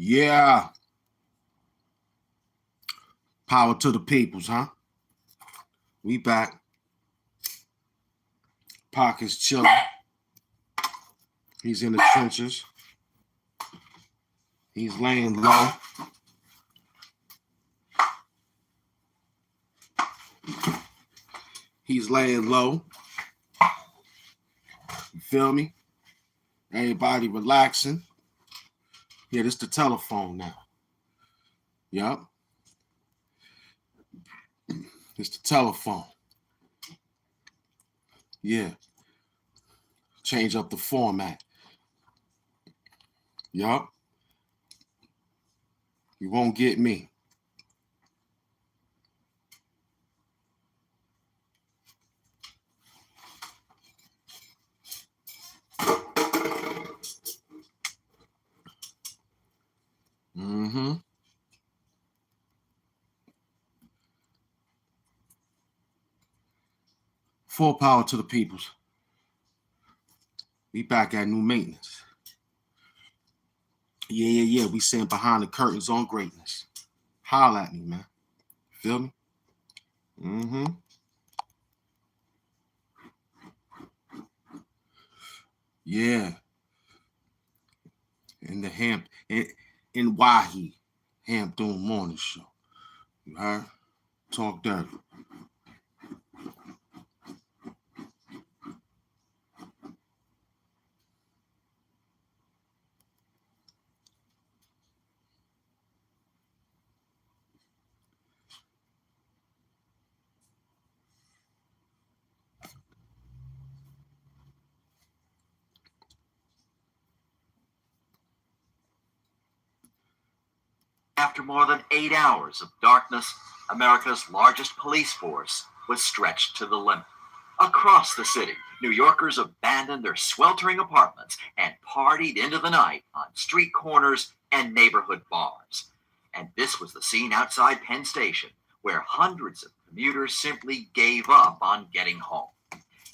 Yeah. Power to the peoples, huh? We back. Pockets chilling. He's in the trenches. He's laying low. He's laying low. You feel me? Everybody relaxing. Yeah, this the telephone now. Yup. It's the telephone. Yeah. Change up the format. Yup. You won't get me. Mm-hmm. Full power to the peoples. We back at new maintenance. Yeah. We sitting behind the curtains on greatness. Holler at me, man. Feel me? Mm-hmm. Yeah. In the Hamp, in Nyhe, Hamp doing morning show. You heard? Talk dirty. After more than 8 hours of darkness, America's largest police force was stretched to the limit. Across the city, New Yorkers abandoned their sweltering apartments and partied into the night on street corners and neighborhood bars. And this was the scene outside Penn Station, where hundreds of commuters simply gave up on getting home.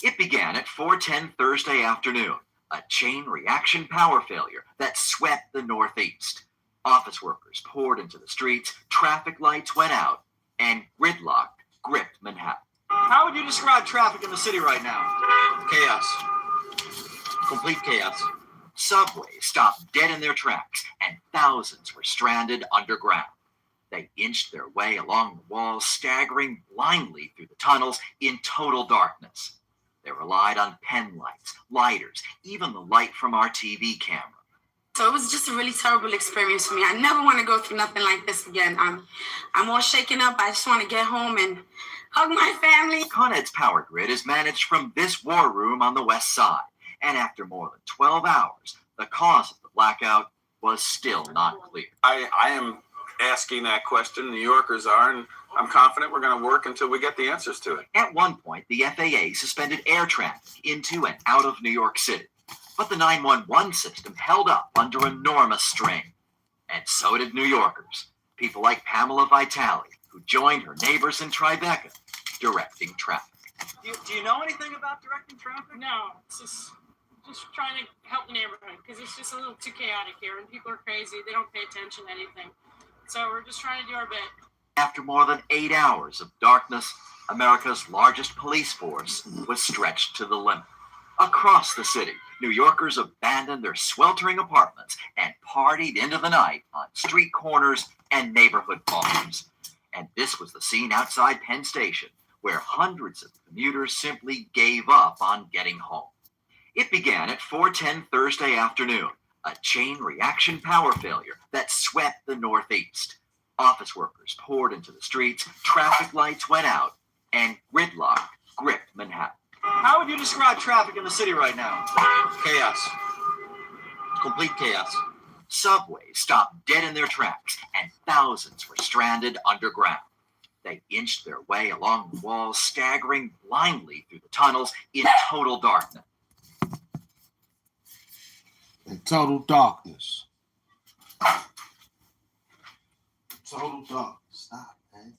It began at 4:10 Thursday afternoon, a chain reaction power failure that swept the Northeast. Office workers poured into the streets, traffic lights went out, and gridlock gripped Manhattan. How would you describe traffic in the city right now? Chaos. Complete chaos. Subways stopped dead in their tracks, and thousands were stranded underground. They inched their way along the walls, staggering blindly through the tunnels in total darkness. They relied on pen lights, lighters, even the light from our TV camera. So it was just a really terrible experience for me. I never want to go through nothing like this again. I'm all shaken up. I just want to get home and hug my family. Con Ed's power grid is managed from this war room on the west side. And after more than 12 hours, the cause of the blackout was still not clear. I am asking that question. New Yorkers are, and I'm confident we're going to work until we get the answers to it. At one point, the FAA suspended air traffic into and out of New York City. But the 911 system held up under enormous strain. And so did New Yorkers, people like Pamela Vitale, who joined her neighbors in Tribeca, directing traffic. Do you know anything about directing traffic? No, it's just trying to help the neighborhood because it's just a little too chaotic here and people are crazy. They don't pay attention to anything. So we're just trying to do our bit. After more than 8 hours of darkness, America's largest police force was stretched to the limit. Across the city, New Yorkers abandoned their sweltering apartments and partied into the night on street corners and neighborhood bars. And this was the scene outside Penn Station, where hundreds of commuters simply gave up on getting home. It began at 4:10 Thursday afternoon, a chain reaction power failure that swept the Northeast. Office workers poured into the streets, traffic lights went out, and gridlock gripped Manhattan. How would you describe traffic in the city right now? Chaos. Complete chaos. Subways stopped dead in their tracks, and thousands were stranded underground. They inched their way along the walls, staggering blindly through the tunnels in total darkness. In total darkness. Total darkness. Stop, man.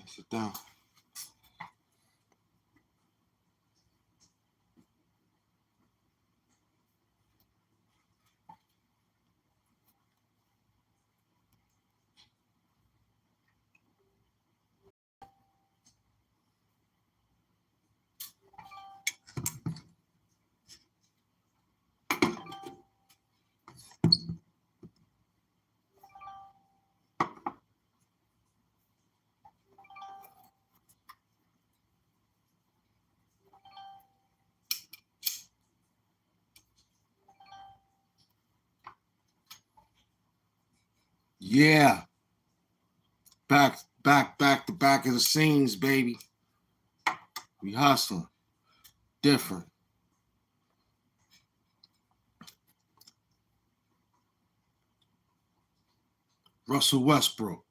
Sit down. Yeah. Back of the scenes, baby. We hustling. Different. Russell Westbrook.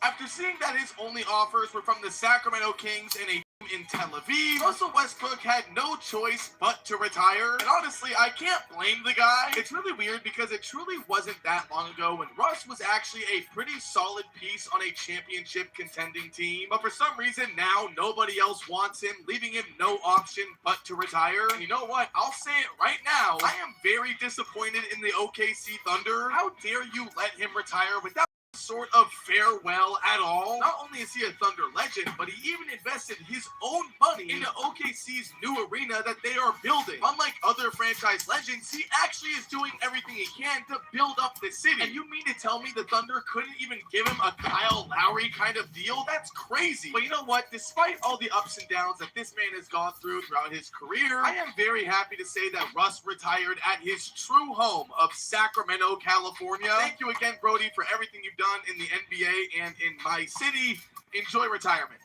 After seeing that his only offers were from the Sacramento Kings and a team in Tel Aviv, Russell Westbrook had no choice but to retire. And honestly, I can't blame the guy. It's really weird because it truly wasn't that long ago when Russ was actually a pretty solid piece on a championship contending team. But for some reason now nobody else wants him, leaving him no option but to retire. And you know what? I'll say it right now. I am very disappointed in the OKC Thunder. How dare you let him retire without sort of farewell at all? Not only is he a Thunder legend, but he even invested his own money into OKC's new arena that they are building. Unlike other franchise legends, he actually is doing everything he can to build up the city. And you mean to tell me the Thunder couldn't even give him a Kyle Lowry kind of deal? That's crazy. But you know what? Despite all the ups and downs that this man has gone through throughout his career, I am very happy to say that Russ retired at his true home of Sacramento, California. Thank you again, Brody, for everything you've done in the NBA and in my city. Enjoy retirement.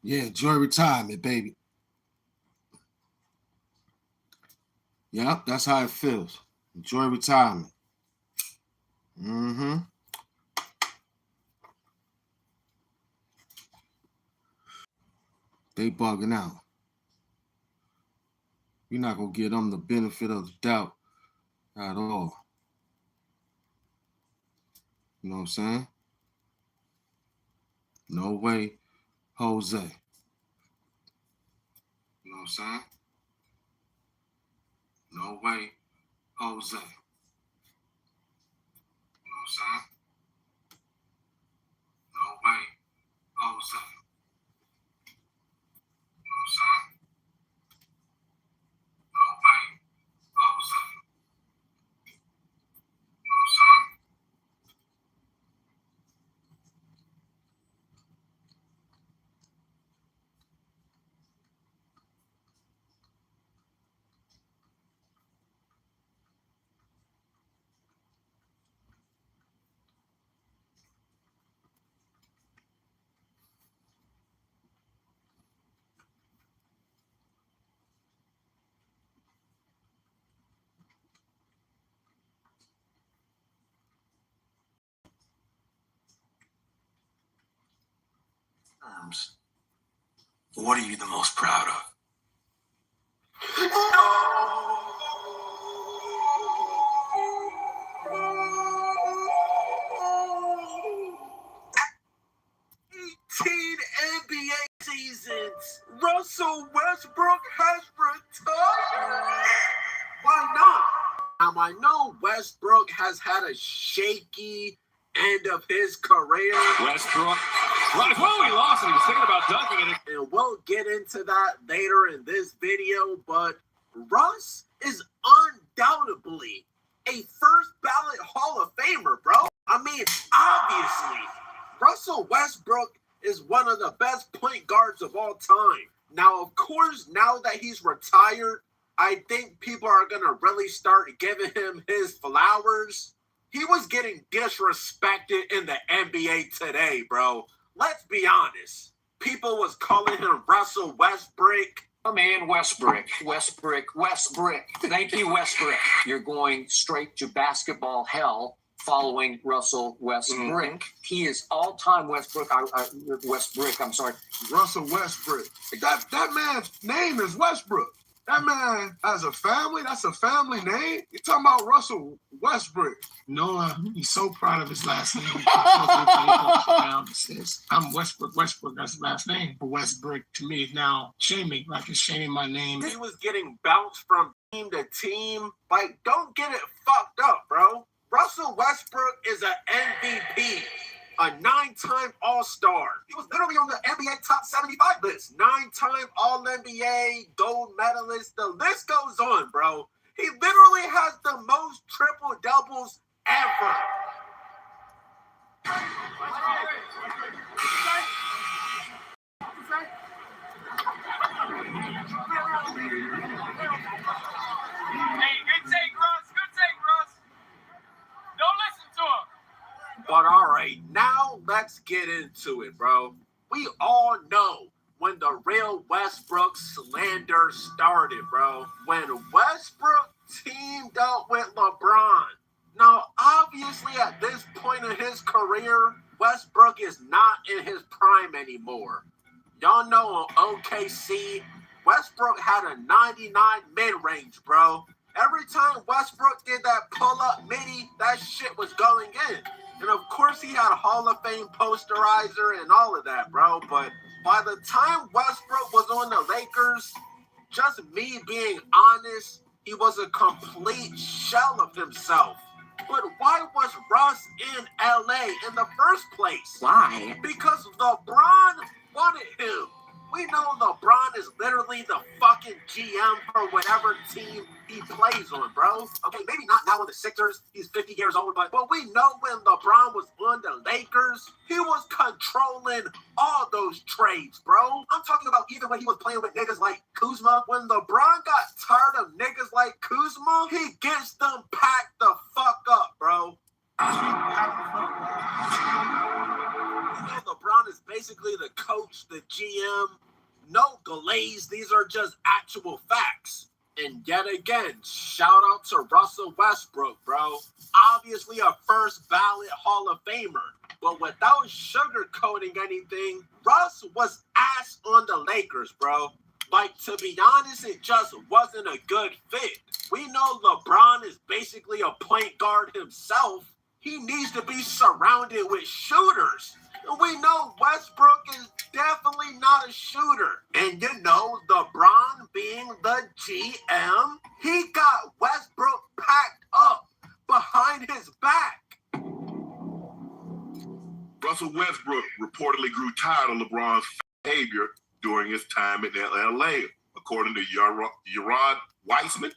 Yeah, enjoy retirement, baby. Yep, that's how it feels. Enjoy retirement. Mm-hmm. They bugging out. You're not going to give them the benefit of the doubt at all. You know what I'm saying? No way, Jose. You know what I'm saying? No way, Jose. You know what I'm saying? No way, Jose. You know what I'm saying? No way, Jose. You know what I'm saying? What are you the most proud of? NBA seasons. Russell Westbrook has retired. Why not? Now, I know Westbrook has had a shaky end of his career. Westbrook. Well, he lost and he was thinking about dunking it. And we'll get into that later in this video, but Russ is undoubtedly a first ballot Hall of Famer, bro. I mean, obviously, Russell Westbrook is one of the best point guards of all time. Now, of course, now that he's retired, I think people are going to really start giving him his flowers. He was getting disrespected in the NBA today, bro. Let's be honest. People was calling him Russell Westbrook. Oh man, Westbrook. Thank you, Westbrook. You're going straight to basketball hell following Russell Westbrook. Mm-hmm. He is all-time Westbrook. I'm sorry. Russell Westbrook. That man's name is Westbrook. That man has a family. That's a family name. You talking about Russell Westbrook? Noah, he's so proud of his last name. Says, I'm Westbrook. Westbrook, that's his last name. But Westbrook, to me, is now shaming. Like, it's shaming my name. He was getting bounced from team to team. Like, don't get it fucked up, bro. Russell Westbrook is an MVP. A 9-time All-Star. He was literally on the NBA top 75 list. 9-time All-NBA, gold medalist. The list goes on, bro. He literally has the most triple-doubles ever. Hey, good take, Russ. Good take, Russ. Don't listen to him. But all right, now let's get into it, bro. We all know when the real Westbrook slander started, bro. When Westbrook teamed up with LeBron. Now, obviously, at this point in his career, Westbrook is not in his prime anymore. Y'all know on OKC, Westbrook had a 99 mid-range, bro. Every time Westbrook did that pull-up midi, that shit was going in. And of course, he had a Hall of Fame posterizer and all of that, bro. But by the time Westbrook was on the Lakers, just me being honest, he was a complete shell of himself. But why was Russ in LA in the first place? Why? Because LeBron wanted him. We know LeBron is literally the fucking GM for whatever team he plays on, bro. Okay, maybe not now on the Sixers. He's 50 years old, but we know when LeBron was on the Lakers, he was controlling all those trades, bro. I'm talking about even when he was playing with niggas like Kuzma. When LeBron got tired of niggas like Kuzma, he gets them packed the fuck up, bro. LeBron is basically the coach, the GM. No glaze. These are just actual facts. And yet again, shout out to Russell Westbrook, bro. Obviously a first ballot Hall of Famer. But without sugarcoating anything, Russ was ass on the Lakers, bro. Like, to be honest, it just wasn't a good fit. We know LeBron is basically a point guard himself. He needs to be surrounded with shooters. We know Westbrook is definitely not a shooter. And you know, LeBron being the GM, he got Westbrook packed up behind his back. Russell Westbrook reportedly grew tired of LeBron's behavior during his time in LA, according to Yaron Weissman.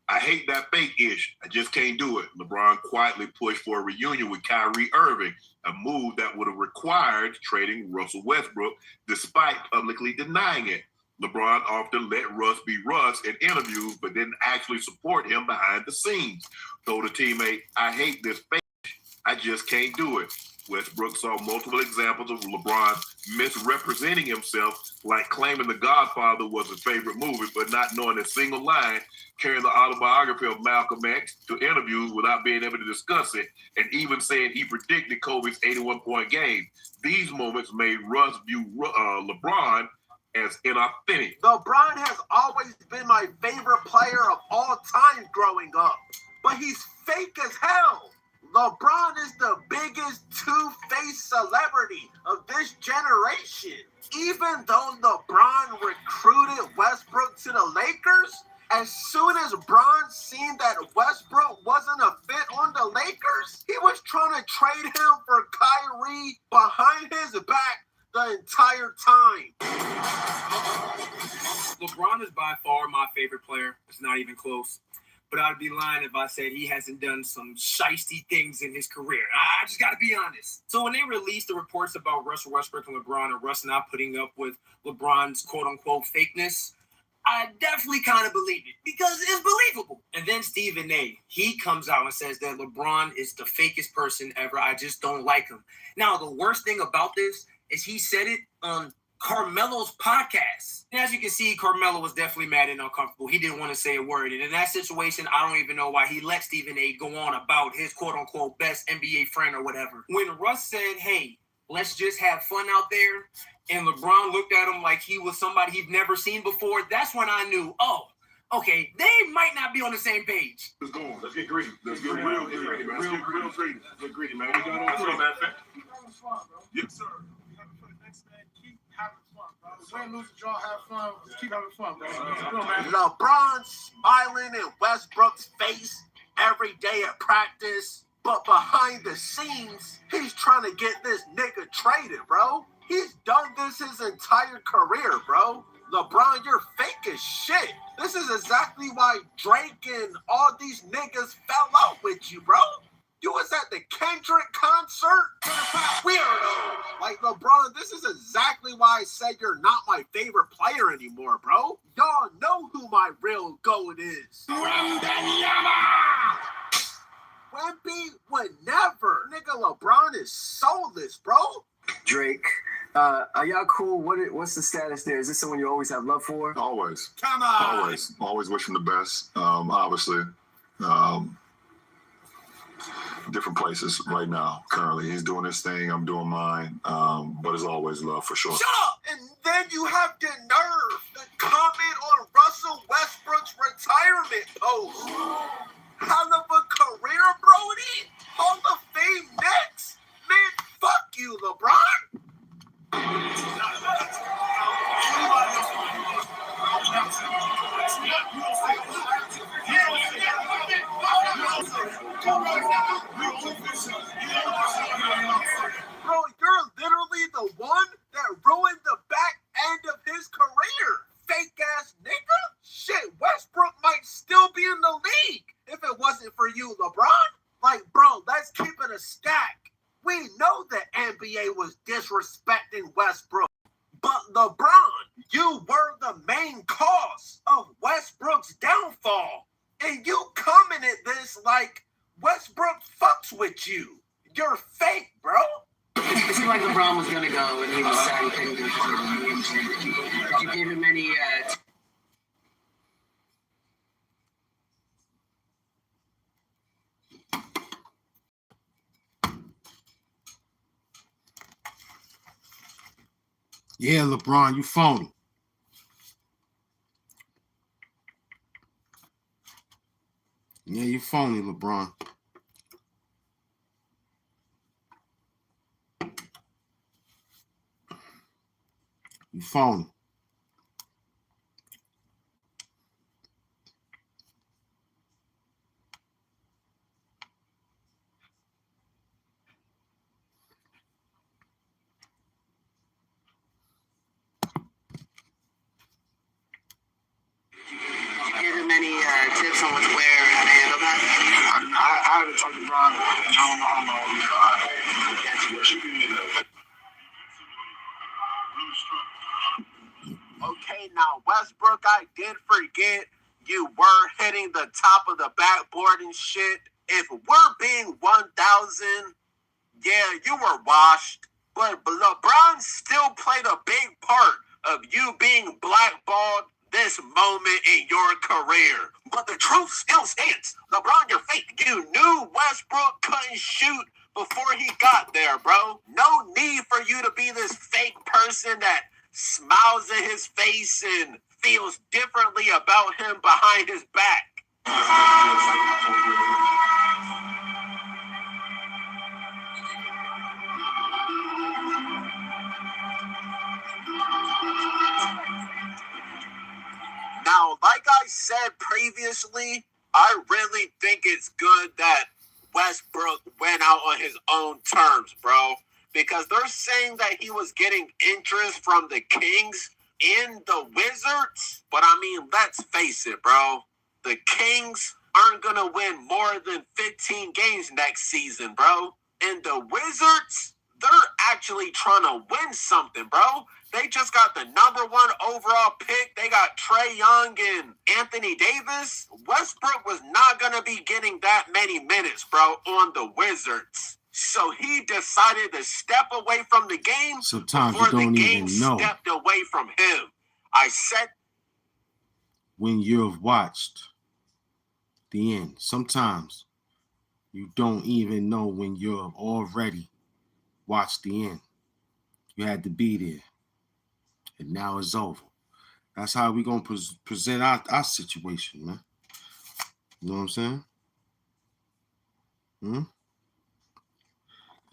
I hate that fake ish. I just can't do it. LeBron quietly pushed for a reunion with Kyrie Irving, a move that would have required trading Russell Westbrook, despite publicly denying it. LeBron often let Russ be Russ in interviews, but didn't actually support him behind the scenes. Told a teammate, I hate this fake ish. I just can't do it. Westbrook saw multiple examples of LeBron misrepresenting himself, like claiming The Godfather was his favorite movie, but not knowing a single line, carrying the autobiography of Malcolm X to interviews without being able to discuss it, and even saying he predicted Kobe's 81-point game. These moments made Russ view LeBron as inauthentic. LeBron has always been my favorite player of all time growing up, but he's fake as hell. LeBron is the biggest two-faced celebrity of this generation. Even though LeBron recruited Westbrook to the Lakers, as soon as Bron seen that Westbrook wasn't a fit on the Lakers, he was trying to trade him for Kyrie behind his back the entire time. LeBron is by far my favorite player. It's not even close. But I'd be lying if I said he hasn't done some shiesty things in his career. I just got to be honest. So when they released the reports about Russell Westbrook and LeBron, and Russ not putting up with LeBron's quote-unquote fakeness, I definitely kind of believed it because it's believable. And then Stephen A., he comes out and says that LeBron is the fakest person ever. I just don't like him. Now, the worst thing about this is he said it on Carmelo's podcast. And as you can see, Carmelo was definitely mad and uncomfortable. He didn't want to say a word. And in that situation, I don't even know why he let Stephen A. go on about his quote-unquote best NBA friend or whatever. When Russ said, hey, let's just have fun out there. And LeBron looked at him like he was somebody he'd never seen before. That's when I knew, oh, okay, they might not be on the same page. Let's go on. Let's get greedy. Let's get real greedy, man. Let's get real greedy. Let's get greedy, man. We got on to man. Yes, sir. Keep having fun, bro. Win, lose, draw, have fun. Just keep having fun, bro. LeBron smiling in Westbrook's face every day at practice, but behind the scenes, he's trying to get this nigga traded, bro. He's done this his entire career, bro. LeBron, you're fake as shit. This is exactly why Drake and all these niggas fell out with you, bro. You was at the Kendrick concert? Weirdo. Like, LeBron, this is exactly why I said you're not my favorite player anymore, bro. Y'all know who my real GOAT is. Wemby would never. Nigga, LeBron is soulless, bro. Drake, are y'all cool? What's the status there? Is this someone you always have love for? Always. Come on. Always wishing the best. Obviously. Different places right now. Currently, he's doing his thing. I'm doing mine. But it's always love for sure. Shut up! And then you have the nerve to comment on Russell Westbrook's retirement post. Hell of a career, Brody. Hall of Fame next. Man, fuck you, LeBron. Bro, you're literally the one that ruined the back end of his career. Fake ass nigga. Shit, Westbrook might still be in the league if it wasn't for you, LeBron. Like, bro, let's keep it a stack. We know the NBA was disrespecting Westbrook. But LeBron, you were the main cause of Westbrook's downfall. And you coming at this like Westbrook fucks with you. You're fake, bro. It seemed like LeBron was going to go, and he was sad he couldn't go to the game. Did you give him any... Yeah, LeBron, you phony. Yeah, you phony, LeBron. You phony. Give him any tips on what to wear and how to handle that? I haven't talked to Bron. I don't know how long Okay, now, Westbrook, I did forget you were hitting the top of the backboard and shit. If we're being 1,000, yeah, you were washed. But LeBron still played a big part of you being blackballed this moment in your career. But the truth still stands. LeBron, you're fake. You knew Westbrook couldn't shoot before he got there, bro. No need for you to be this fake person that smiles in his face and feels differently about him behind his back. Now, like I said previously, I really think it's good that Westbrook went out on his own terms, bro. Because they're saying that he was getting interest from the Kings and the Wizards. But I mean, let's face it, bro. The Kings aren't going to win more than 15 games next season, bro. And the Wizards, they're actually trying to win something, bro. They just got the #1 overall pick. They got Trae Young and Anthony Davis. Westbrook was not going to be getting that many minutes, bro, on the Wizards. So he decided to step away from the game Sometimes before you don't the game even know stepped away from him. I said when you have watched the end. Sometimes you don't even know when you have already watched the end. You had to be there. And now it's over. That's how we going to present our situation, man. You know what I'm saying?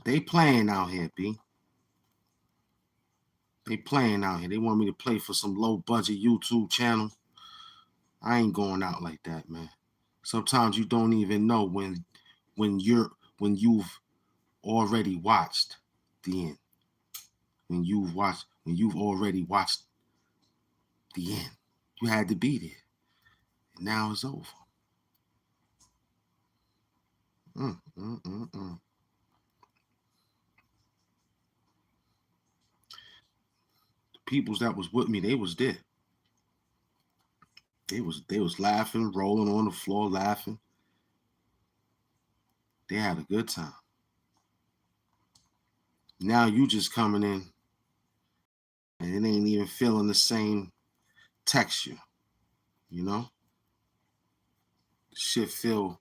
They playing out here, B. They playing out here. They want me to play for some low-budget YouTube channel. I ain't going out like that, man. Sometimes you don't even know when you've already watched the end. When you've already watched the end. You had to be there. And now it's over. The peoples that was with me, they was there. They was laughing, rolling on the floor, laughing. They had a good time. Now you just coming in and it ain't even feeling the same texture, you know? Shit feel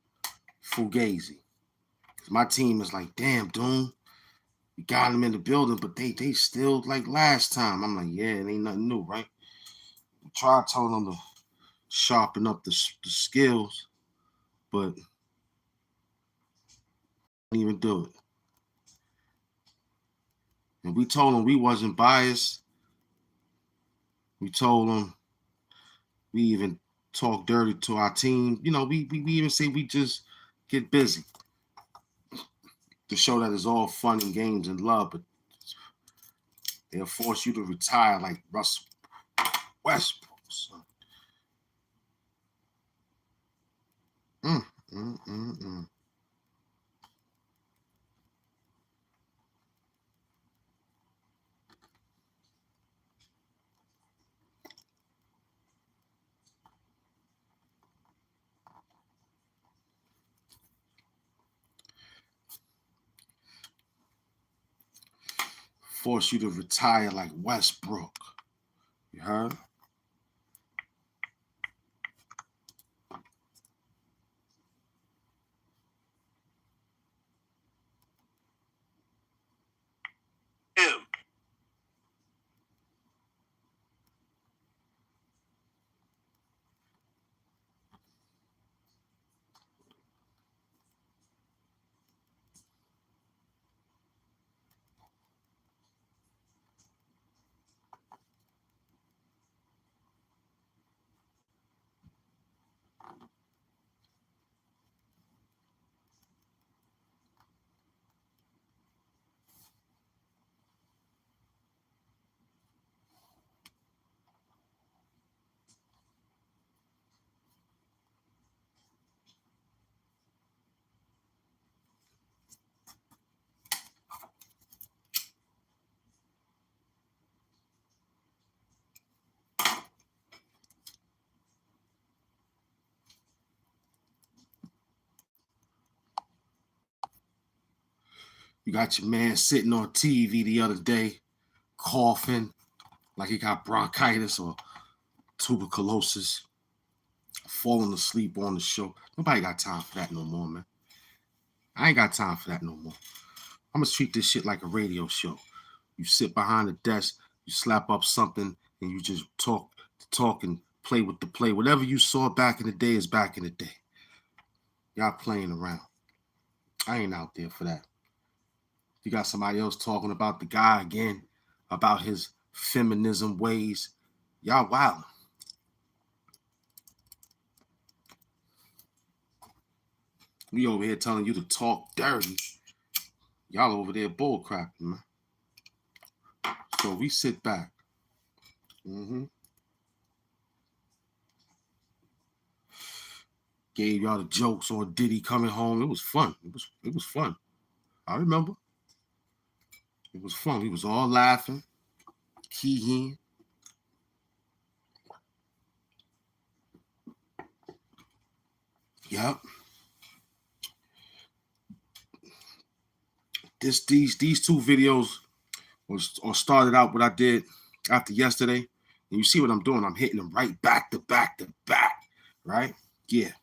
fugazi. My team is like, damn, Doom, we got them in the building, but they still like last time. I'm like, yeah, it ain't nothing new, right? I told them to sharpen up the skills, but didn't even do it. And we told them we wasn't biased. We told them we even talk dirty to our team. You know, we even say we just get busy to show that it's all fun and games and love, but they'll force you to retire like Russell Westbrook. So. Force you to retire like Westbrook. You heard? You got your man sitting on TV the other day, coughing like he got bronchitis or tuberculosis, falling asleep on the show. Nobody got time for that no more, man. I ain't got time for that no more. I'm gonna treat this shit like a radio show. You sit behind the desk, you slap up something, and you just talk and play with the play. Whatever you saw back in the day is back in the day. Y'all playing around. I ain't out there for that. You got somebody else talking about the guy again, about his feminism ways. Y'all wildin'. We over here telling you to talk dirty. Y'all over there bullcrapping, man. So we sit back. Gave y'all the jokes on Diddy coming home. It was fun. It was fun. I remember. It was fun. We was all laughing. Keying. Yep. These two videos started out what I did after yesterday. And you see what I'm doing. I'm hitting them right back to back to back. Right? Yeah.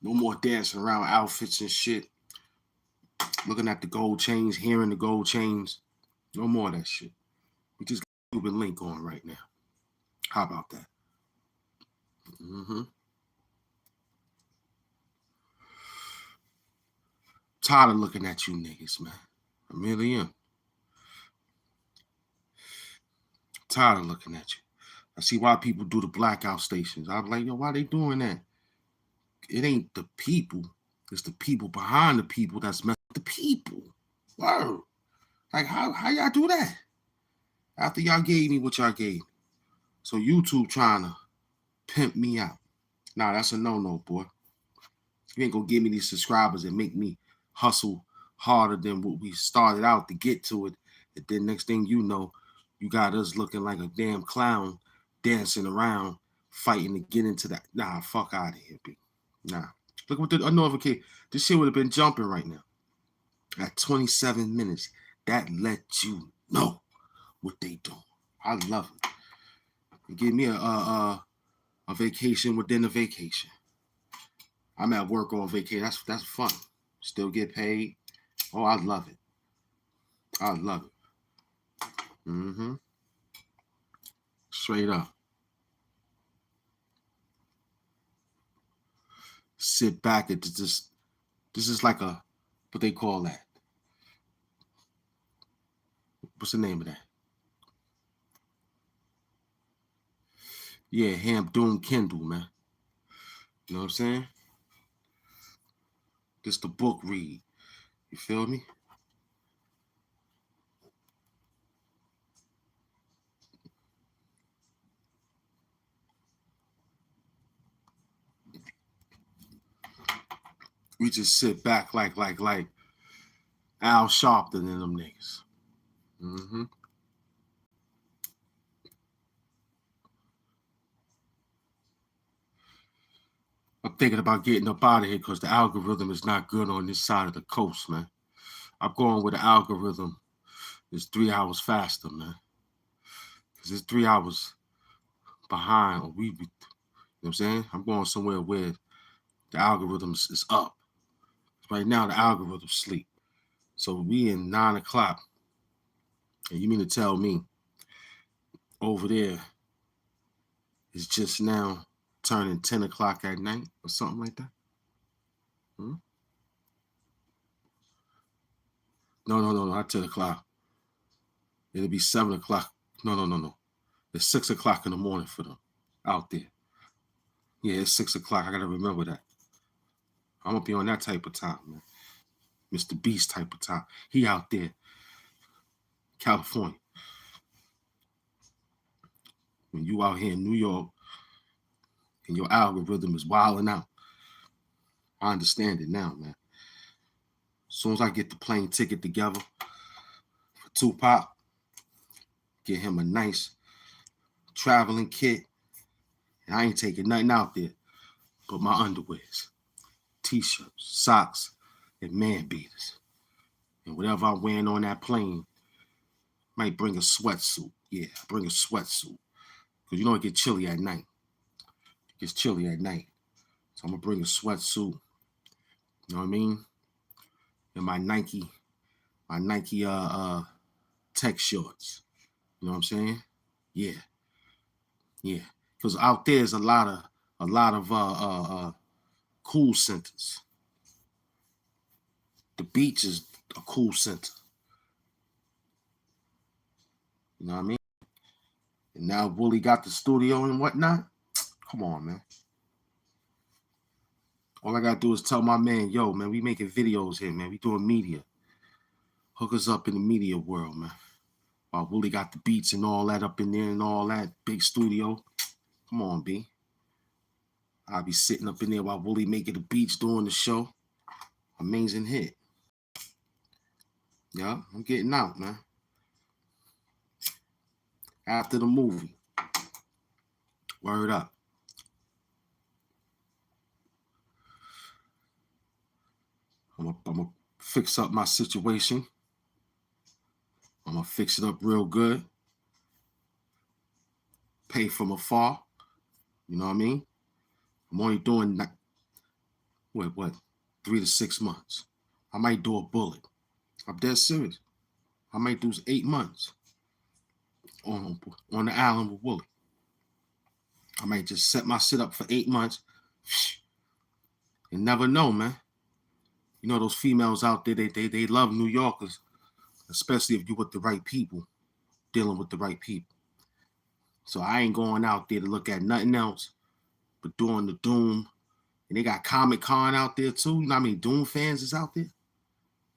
No more dancing around outfits and shit. Looking at the gold chains, hearing the gold chains. No more of that shit. YouTube link on right now. How about that? Tired of looking at you niggas, man. I really am. Tired of looking at you. I see why people do the blackout stations. I'm like, yo, why they doing that? It ain't the people. It's the people behind the people that's messing with the people. Word. Like, how y'all do that? After y'all gave me what y'all gave me. So YouTube trying to pimp me out. Nah, that's a no-no, boy. You ain't gonna give me these subscribers and make me hustle harder than what we started out to get to it. And then next thing you know, you got us looking like a damn clown dancing around, fighting to get into that. Nah, fuck out of here, B. Nah. Look what the notification. This shit would have been jumping right now. At 27 minutes, that let you know what they do. I love it. It gave me a vacation within a vacation. I'm at work on vacation. That's fun. Still get paid. Oh, I love it. I love it. Straight up. Sit back and just. This is like a, what they call that. What's the name of that? Yeah, Hamp Doom Kindle, man. You know what I'm saying? Just the book read. You feel me? We just sit back like Al Sharpton and them niggas. I'm thinking about getting up out of here because the algorithm is not good on this side of the coast, man. I'm going with the algorithm is 3 hours faster, man. Because it's 3 hours behind. Or you know what I'm saying? I'm going somewhere where the algorithm is up. Right now, the algorithm's sleep. So we in 9 o'clock. And you mean to tell me over there is just now turning 10 o'clock at night or something like that? No, not 10 o'clock. It'll be 7 o'clock. No. It's 6 o'clock in the morning for them out there. Yeah, it's 6 o'clock. I got to remember that. I'm going to be on that type of time, man. Mr. Beast type of time. He out there. California. When you out here in New York and your algorithm is wilding out. I understand it now, man. As soon as I get the plane ticket together for Tupac, get him a nice traveling kit. And I ain't taking nothing out there but my underwears, t-shirts, socks, and man beaters. And whatever I'm wearing on that plane, might bring a sweatsuit. Yeah, bring a sweatsuit. Because you know it gets chilly at night. It gets chilly at night. So I'm going to bring a sweatsuit. You know what I mean? And my Nike tech shorts. You know what I'm saying? Yeah. Because out there's a lot of cool centers. The beach is a cool center. You know what I mean? And now Wooly got the studio and whatnot. Come on, man. All I gotta do is tell my man, yo, man, we making videos here, man. We doing media. Hook us up in the media world, man. While Wooly got the beats and all that up in there and all that big studio. Come on, B. I'll be sitting up in there while Wooly making the beats doing the show. Amazing hit. Yeah, I'm getting out, man. After the movie. Word up. I'm gonna fix up my situation. I'm gonna fix it up real good. Pay from afar. You know what I mean? I'm only doing that. What? 3 to 6 months. I might do a bullet. I'm dead serious. I might do 8 months. on the island with Willie. I might just set my shit up for 8 months. You never know, man. You know those females out there, they love New Yorkers, especially if you with the right people, dealing with the right people. So I ain't going out there to look at nothing else but doing the Doom. And they got Comic-Con out there too. You know how many Doom fans is out there?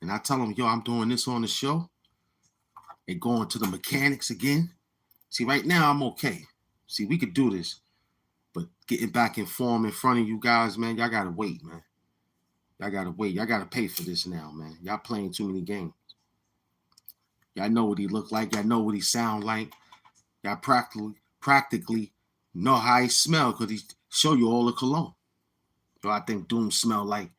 And I tell them, yo, I'm doing this on the show. They going to the mechanics again. See, right now I'm okay. See, we could do this. But getting back in form in front of you guys, man, y'all gotta wait, man. Y'all gotta wait. Y'all gotta pay for this now, man. Y'all playing too many games. Y'all know what he look like. Y'all know what he sound like. Y'all practically know how he smell because he show you all the cologne. So I think Doom smell like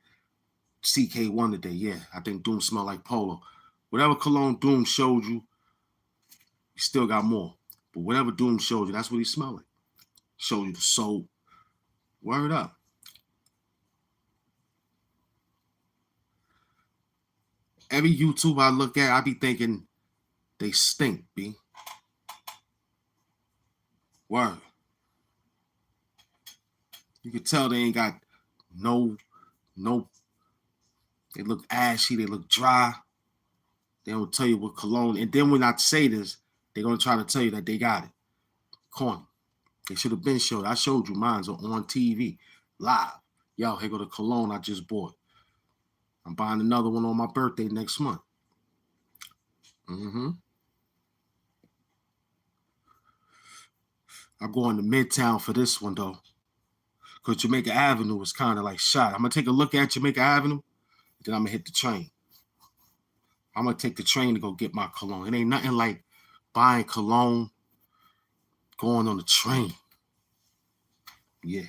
CK1 today. Yeah, I think Doom smell like Polo. Whatever cologne Doom showed you, he still got more. But whatever Doom showed you, that's what he smell like. Showed you the soap. Word up. Every YouTube I look at, I be thinking they stink, B. Word. You can tell they ain't got no, they look ashy, they look dry. They don't tell you what cologne. And then when I say this, they're going to try to tell you that they got it. Corny. They should have been showed. I showed you mine on TV, live. Yo, here go the cologne I just bought. I'm buying another one on my birthday next month. I'm going to Midtown for this one, though. Because Jamaica Avenue is kind of like shot. I'm going to take a look at Jamaica Avenue, then I'm going to hit the train. I'm going to take the train to go get my cologne. It ain't nothing like buying cologne, going on the train. Yeah.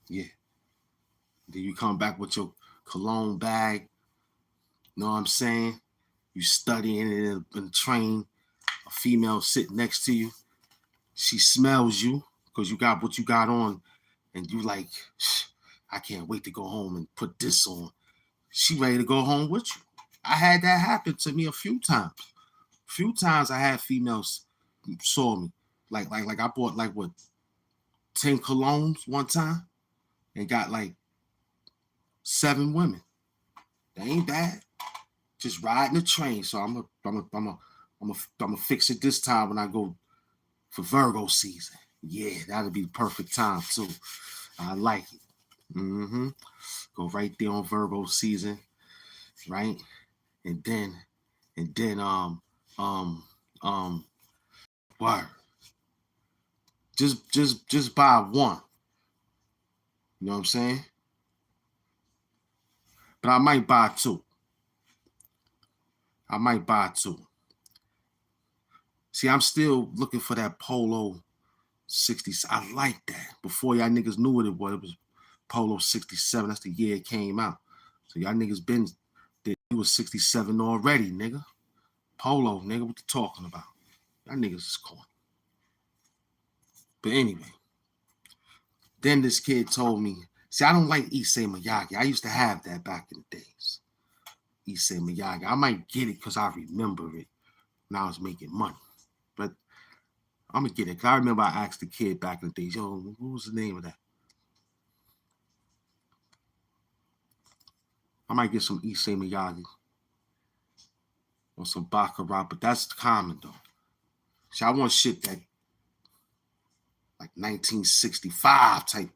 Then you come back with your cologne bag. You know what I'm saying? You studying it in the train. A female sitting next to you. She smells you because you got what you got on. And you like, I can't wait to go home and put this on. She ready to go home with you. I had that happen to me a few times. A few times I had females saw me. Like I bought 10 colognes one time and got 7 women. They ain't bad. Just riding the train. So I'm gonna fix it this time when I go for Virgo season. Yeah, that'll be the perfect time too. I like it. Go right there on Virgo season, right? And then word. Just buy one. You know what I'm saying? But I might buy 2. See, I'm still looking for that Polo 60. I like that. Before y'all niggas knew what it was Polo 67. That's the year it came out. So y'all niggas it was 67 already, nigga. Polo, nigga, what you talking about? Y'all niggas is corny. But anyway, then this kid told me, see, I don't like Issei Miyagi. I used to have that back in the days. Issei Miyagi. I might get it because I remember it when I was making money. But I'm going to get it. Because I remember I asked the kid back in the days, yo, what was the name of that? I might get some Issei Miyagi or some Baccarat, but that's common, though. See, I want shit that 1965 type.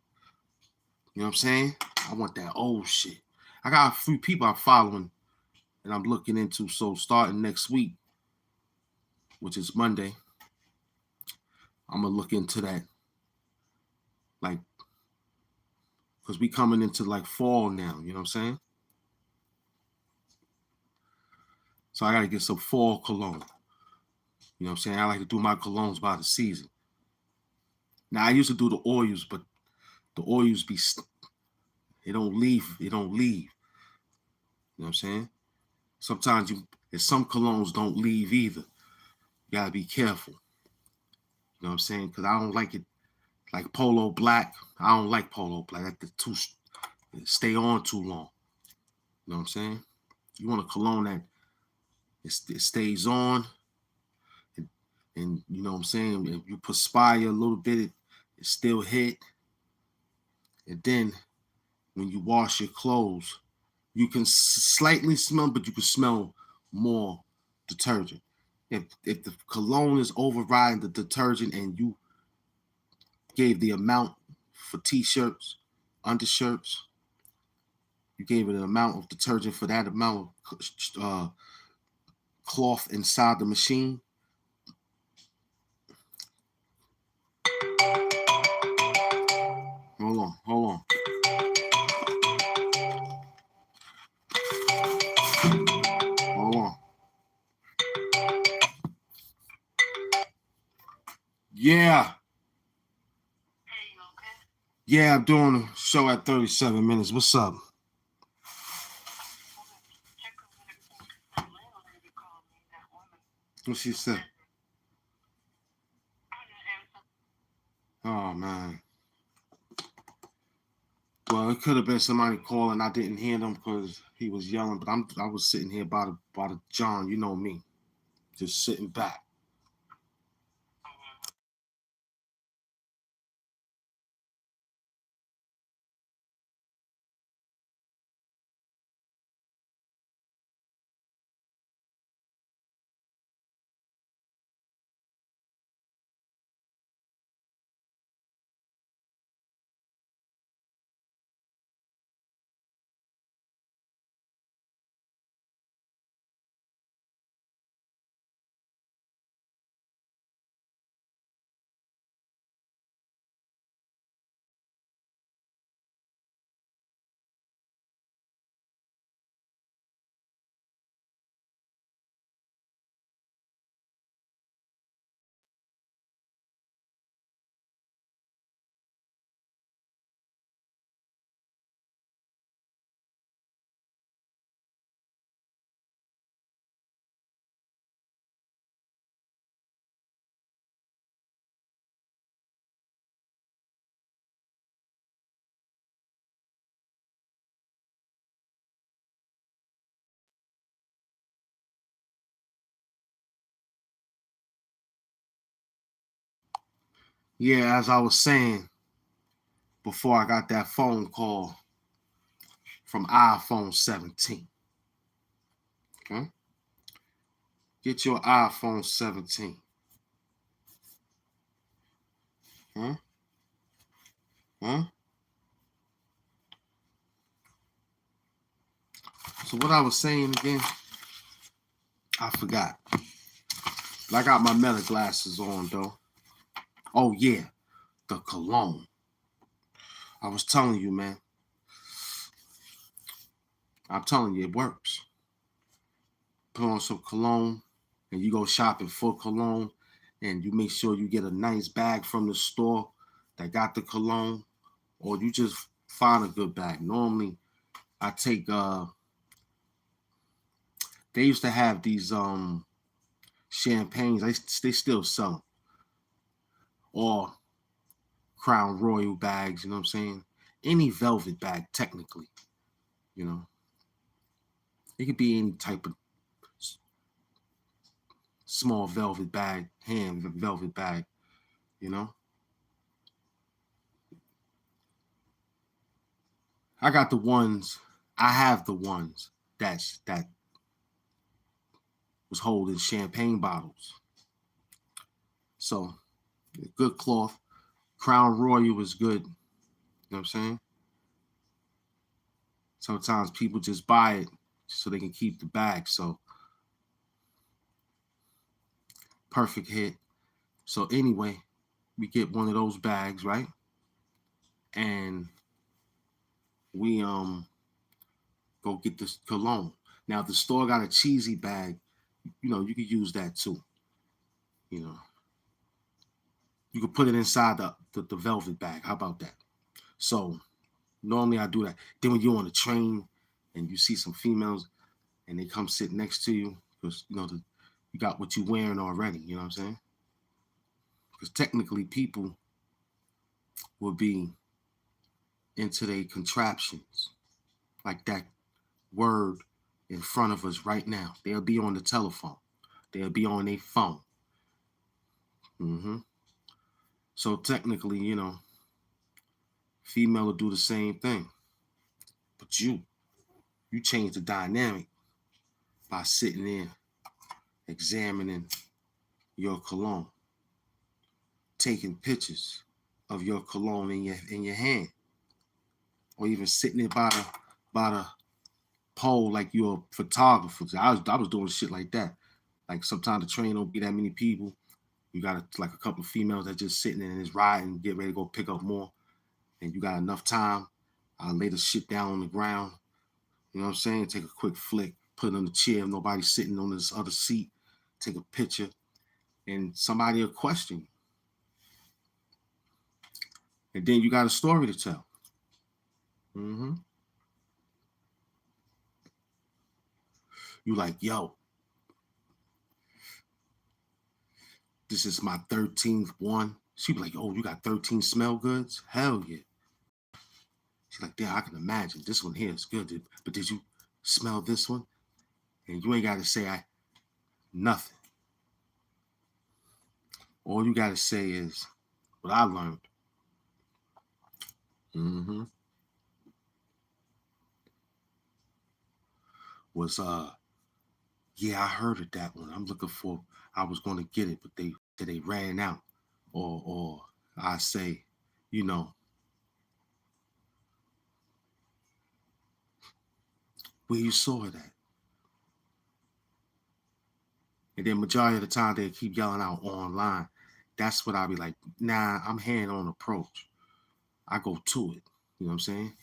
You know what I'm saying? I want that old shit. I got a few people I'm following and I'm looking into. So starting next week, which is Monday, I'm going to look into that. Because we coming into fall now. You know what I'm saying? So I got to get some fall cologne. You know what I'm saying? I like to do my colognes by the season. Now, I used to do the oils, but the oils it don't leave. You know what I'm saying? Sometimes some colognes don't leave either. You got to be careful. You know what I'm saying? Because I don't like it. Like Polo Black, I don't like Polo Black. That's stay on too long. You know what I'm saying? You want a cologne that it stays on. And you know what I'm saying? If you perspire a little bit, it still hit. And then when you wash your clothes, you can slightly smell, but you can smell more detergent. If the cologne is overriding the detergent and you gave the amount for t-shirts, undershirts, you gave it an amount of detergent for that amount of cloth inside the machine. Hold on. Hold on. Yeah. Yeah, I'm doing a show at 37 minutes. What's up? What she said? Oh, man. Well, it could have been somebody calling. I didn't hear them because he was yelling, but I was sitting here by the John, you know me, just sitting back. Yeah, as I was saying before I got that phone call from iPhone 17. Okay? Get your iPhone 17. Huh? Huh? So what I was saying again, I forgot. But I got my Meta glasses on though. Oh yeah, the cologne. I was telling you, man. I'm telling you, it works. Put on some cologne and you go shopping for cologne and you make sure you get a nice bag from the store that got the cologne, or you just find a good bag. Normally I take they used to have these champagnes. They still sell them. Or Crown Royal bags, you know what I'm saying? Any velvet bag, technically, you know. It could be any type of small velvet bag, hand velvet bag, you know. I got the ones, I have the ones that was holding champagne bottles. So, good cloth. Crown Royal is good, you know what I'm saying? Sometimes people just buy it so they can keep the bag. So, perfect hit. So, anyway, we get one of those bags, right? And we go get this cologne. Now, if the store got a cheesy bag, you know, you could use that too. You know, you could put it inside the velvet bag. How about that? So normally I do that. Then when you're on the train and you see some females and they come sit next to you because you know you got what you're wearing already. You know what I'm saying? Because technically people will be into their contraptions like that word in front of us right now. They'll be on the telephone. They'll be on their phone. Mm-hmm. So technically, you know, female will do the same thing. But you change the dynamic by sitting there examining your cologne, taking pictures of your cologne in your hand, or even sitting there by the pole like you're a photographer. I was doing shit like that. Like sometimes the train don't be that many people. You got like a couple of females that just sitting there and is riding, get ready to go pick up more, and you got enough time. I'll lay the shit down on the ground. You know what I'm saying? Take a quick flick, put it on the chair. Nobody's sitting on this other seat. Take a picture, and somebody will question you. And then you got a story to tell. Mm-hmm. You like, yo, this is my 13th one. She be like, oh, you got 13 smell goods? Hell yeah. She's like, yeah, I can imagine. This one here is good, but did you smell this one? And you ain't got to say nothing. All you got to say is what I learned. Mm-hmm. Was, yeah, I heard of that one. I'm looking for, I was going to get it, but they ran out. Or I say, you know, where you saw it at. And then majority of the time they keep yelling out online. That's what I be like, nah, I'm hand-on approach. I go to it. You know what I'm saying?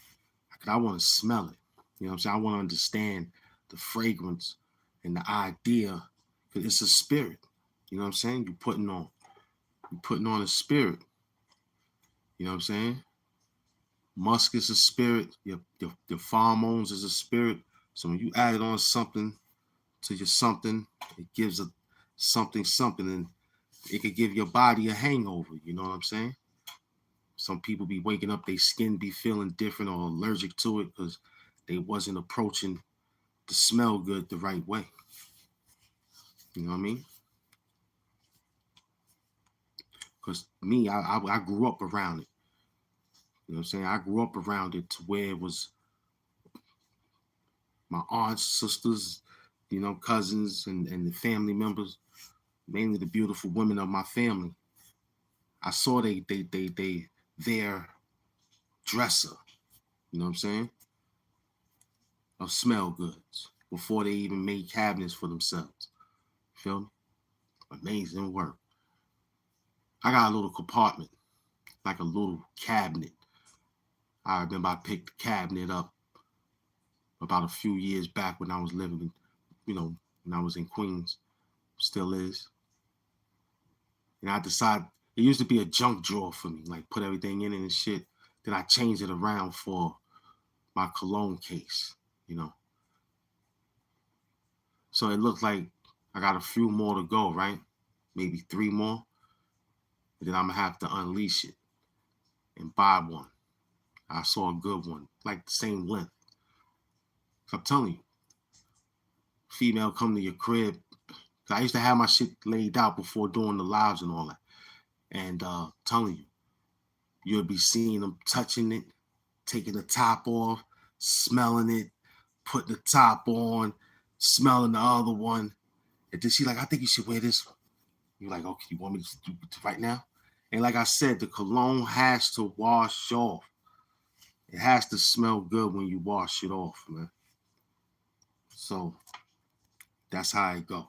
I want to smell it. You know what I'm saying? I want to understand the fragrance and the idea, because it's a spirit. You know what I'm saying? You're putting on a spirit. You know what I'm saying? Musk is a spirit. Your pheromones is a spirit. So when you add it on something to your something, it gives a something, and it could give your body a hangover. You know what I'm saying? Some people be waking up, their skin be feeling different or allergic to it because they wasn't approaching the smell good the right way. You know what I mean? Because me, I grew up around it. You know what I'm saying? I grew up around it to where it was my aunts, sisters, you know, cousins, and the family members, mainly the beautiful women of my family. I saw their dresser, you know what I'm saying, of smell goods before they even made cabinets for themselves. Feel me? Amazing work. I got a little compartment, like a little cabinet. I remember I picked the cabinet up about a few years back when I was living in, you know, when I was in Queens, still is. And I decided, it used to be a junk drawer for me, like put everything in it and shit. Then I changed it around for my cologne case, you know. So it looked like I got a few more to go, right? Maybe 3 more. And then I'm gonna have to unleash it and buy one. I saw a good one, like the same length. So I'm telling you, female come to your crib. I used to have my shit laid out before doing the lives and all that. And telling you, you'll be seeing them touching it, taking the top off, smelling it, putting the top on, smelling the other one. And then she like, I think you should wear this one. You're like, okay, you want me to do it right now? And like I said, the cologne has to wash off. It has to smell good when you wash it off, man. So that's how it go.